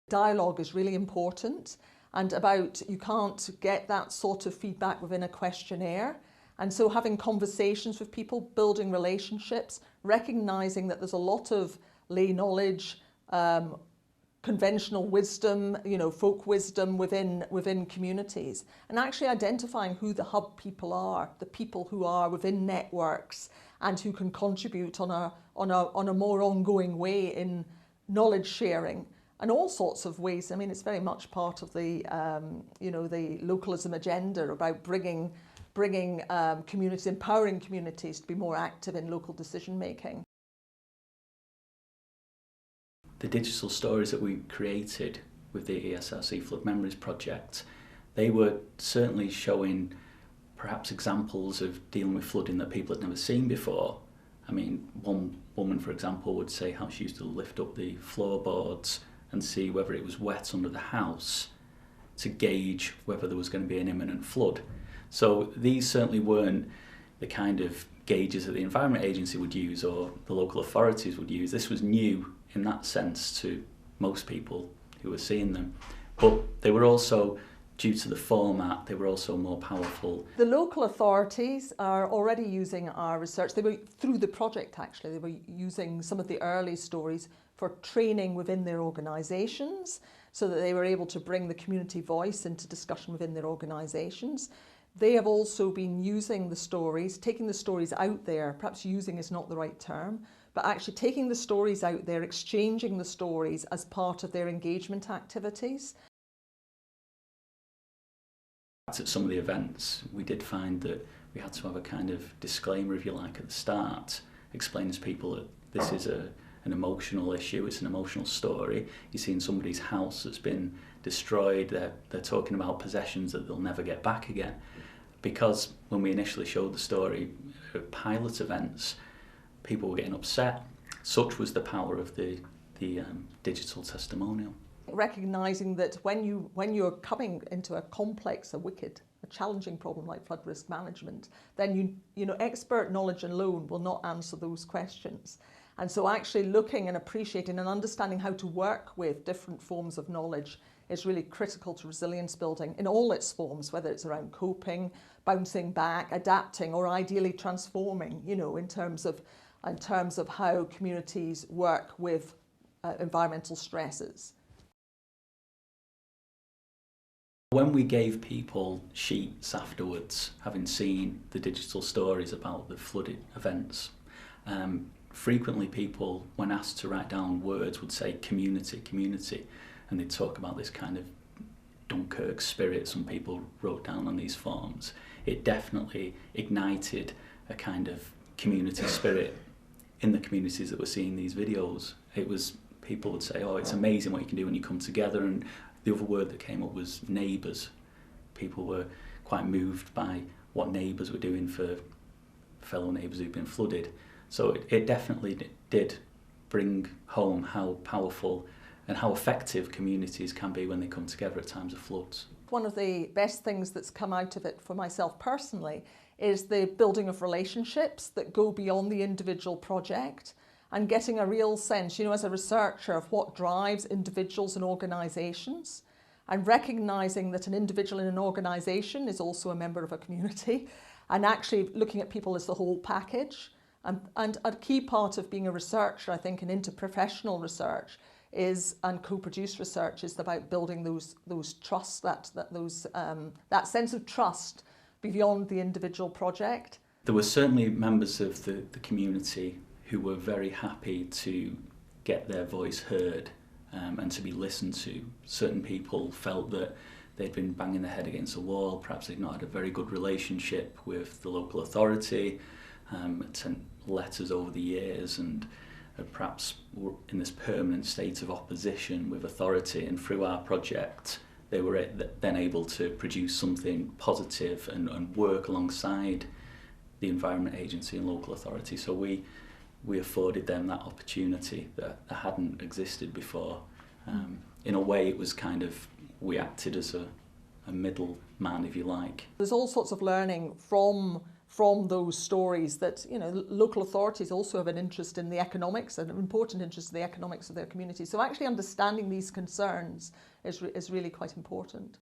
Dialogue is really important, and you can't get that sort of feedback within a questionnaire. And so having conversations with people, building relationships, recognising that there's a lot of lay knowledge, conventional wisdom, folk wisdom within communities, and actually identifying who the hub people are, the people who are within networks and who can contribute on a more ongoing way in knowledge sharing and all sorts of ways. I mean, it's very much part of the the localism agenda about bringing communities, empowering communities to be more active in local decision making. The digital stories that we created with the ESRC Flood Memories project, they were certainly showing perhaps examples of dealing with flooding that people had never seen before. I mean, one woman, for example, would say how she used to lift up the floorboards and see whether it was wet under the house to gauge whether there was going to be an imminent flood. So these certainly weren't the kind of gauges that the Environment Agency would use or the local authorities would use. This was new in that sense to most people who were seeing them. But they were also, due to the format, they were also more powerful. The local authorities are already using our research. They were, through the project actually, they were using some of the early stories for training within their organisations so that they were able to bring the community voice into discussion within their organisations. They have also been using the stories, taking the stories out there, perhaps using is not the right term, but actually taking the stories out there, exchanging the stories as part of their engagement activities. At some of the events, we did find that we had to have a kind of disclaimer, if you like, at the start, explaining to people that this is an emotional issue, it's an emotional story. You're seeing somebody's house that's been destroyed, they're talking about possessions that they'll never get back again. Because when we initially showed the story at pilot events, people were getting upset. Such was the power of the digital testimonial. Recognising that when you're coming into a complex, a challenging problem like flood risk management, then expert knowledge alone will not answer those questions. And so actually looking and appreciating and understanding how to work with different forms of knowledge is really critical to resilience building in all its forms, whether it's around coping, bouncing back, adapting, or ideally transforming, in terms of how communities work with environmental stresses. When we gave people sheets afterwards, having seen the digital stories about the flooded events, frequently people, when asked to write down words, would say community, community, and they'd talk about this kind of Dunkirk spirit some people wrote down on these forms. It definitely ignited a kind of community spirit in the communities that were seeing these videos. People would say, oh, it's amazing what you can do when you come together, and the other word that came up was neighbours. People were quite moved by what neighbours were doing for fellow neighbours who'd been flooded. So it definitely did bring home how powerful and how effective communities can be when they come together at times of floods. One of the best things that's come out of it for myself personally is the building of relationships that go beyond the individual project and getting a real sense, as a researcher, of what drives individuals and organisations, and recognising that an individual in an organisation is also a member of a community, and actually looking at people as the whole package. And a key part of being a researcher, I think, in interprofessional research and co-produced research is about building those trusts, that sense of trust beyond the individual project. There were certainly members of the community who were very happy to get their voice heard and to be listened to. Certain people felt that they'd been banging their head against a wall, perhaps they'd not had a very good relationship with the local authority, sent letters over the years and perhaps were in this permanent state of opposition with authority, and through our project they were then able to produce something positive and work alongside the Environment Agency and local authority. So we afforded them that opportunity that hadn't existed before. In a way it was kind of, we acted as a middle man, if you like. There's all sorts of learning from from those stories that, you know, local authorities also have an interest in the economics, an important interest in the economics of their community. So actually understanding these concerns is really quite important.